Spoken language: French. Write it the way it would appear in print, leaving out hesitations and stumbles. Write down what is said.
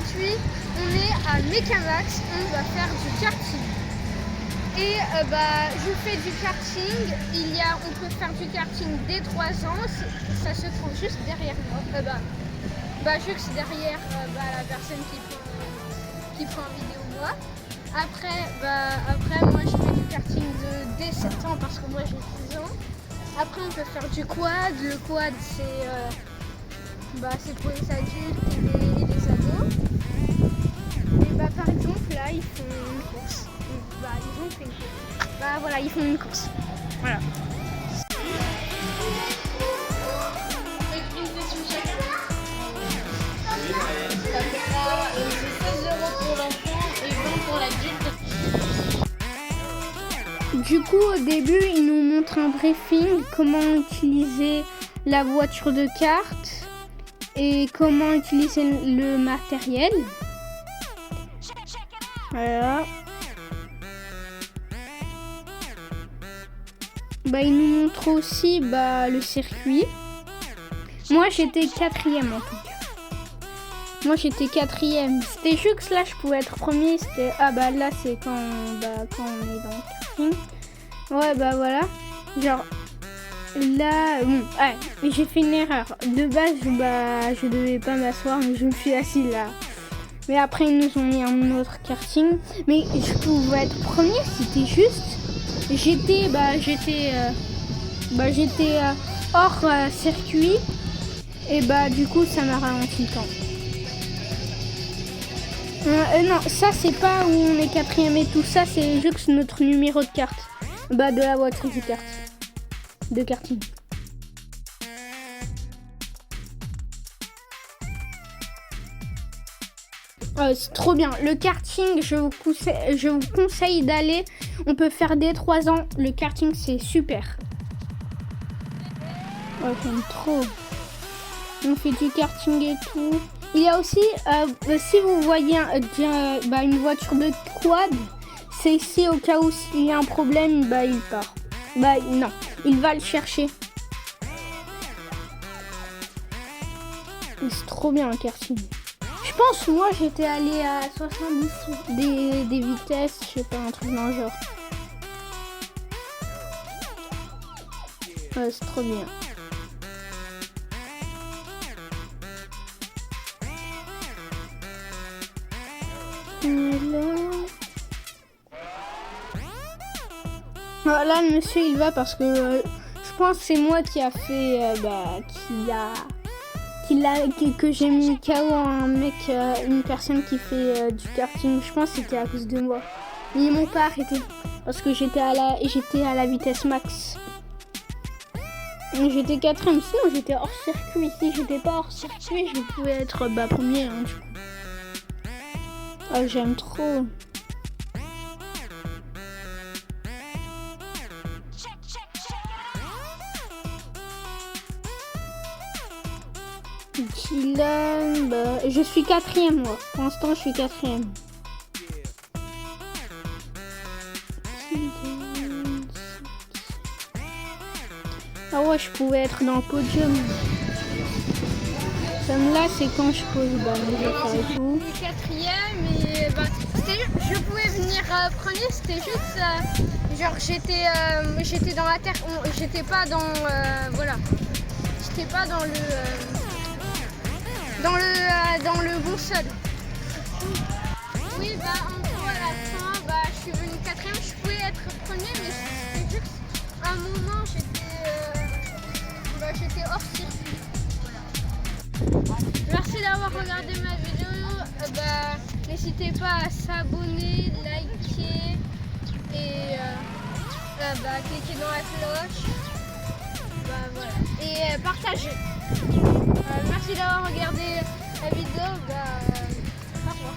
Aujourd'hui, on est à Mekamax, on va faire du karting. Et je fais du karting, on peut faire du karting dès 3 ans, ça se trouve juste derrière moi, juste derrière la personne qui prend en vidéo moi. Après moi je fais du karting dès 7 ans parce que moi j'ai 6 ans. Après on peut faire du quad, le quad c'est pour les adultes et les ados. Et par exemple là ils font une course. Ils ont fait une course. Voilà, ils font une course. Voilà. Une session chacun. Ça fera 16 € pour l'enfant et 20 pour l'adulte. Du coup, au début, ils nous montrent un briefing, comment utiliser la voiture de kart et comment utiliser le matériel. Voilà. Ils nous montrent aussi le circuit. Moi, j'étais 4e en tout cas. Moi, j'étais 4e. C'était juste là, je pouvais être premier. C'était là, c'est quand on est dans le karting. Ouais, voilà. Genre là, j'ai fait une erreur. De base, je devais pas m'asseoir, mais je me suis assise là. Mais après, ils nous ont mis un autre karting. Mais je pouvais être premier, c'était juste. J'étais hors circuit et du coup ça m'a ralenti le temps. Non, ça c'est pas où on est 4e et tout ça, c'est juste notre numéro de carte de la voiture de karting. C'est trop bien. Le karting, je vous conseille d'aller. On peut faire dès 3 ans. Le karting, c'est super. J'aime trop. On fait du karting et tout. Il y a aussi, si vous voyez une voiture de quad, c'est ici au cas où s'il y a un problème, il part. Non, il va le chercher. C'est trop bien le karting. Je pense, moi, j'étais allé à 70 des vitesses, je sais pas, un truc dans le genre. C'est trop bien. Voilà, le monsieur, il va parce que je pense que c'est moi qui a fait, que j'ai mis KO une personne qui fait du karting. Je pense que c'était à cause de moi. Mais ils m'ont pas arrêté parce que j'étais à la vitesse max. J'étais 4e, sinon j'étais hors circuit. Si j'étais pas hors circuit, je pouvais être premier. Du coup. J'aime trop. Dylan, je suis 4e moi. Pour l'instant, je suis 4e. Ah ouais, je pouvais être dans le podium. Comme là, c'est quand je pose mes affaires et tout. Je suis 4e et je pouvais venir premier. C'était juste j'étais dans la terre. J'étais pas dans J'étais pas dans le bon sol. Oui, en gros, à la fin, je suis venue 4e. Je pouvais être premier, mais c'était juste à un moment, j'étais hors circuit. Voilà. Merci d'avoir regardé ma vidéo. N'hésitez pas à s'abonner, liker et cliquer dans la cloche. Voilà. Et partager. Merci d'avoir regardé la vidéo. Au revoir.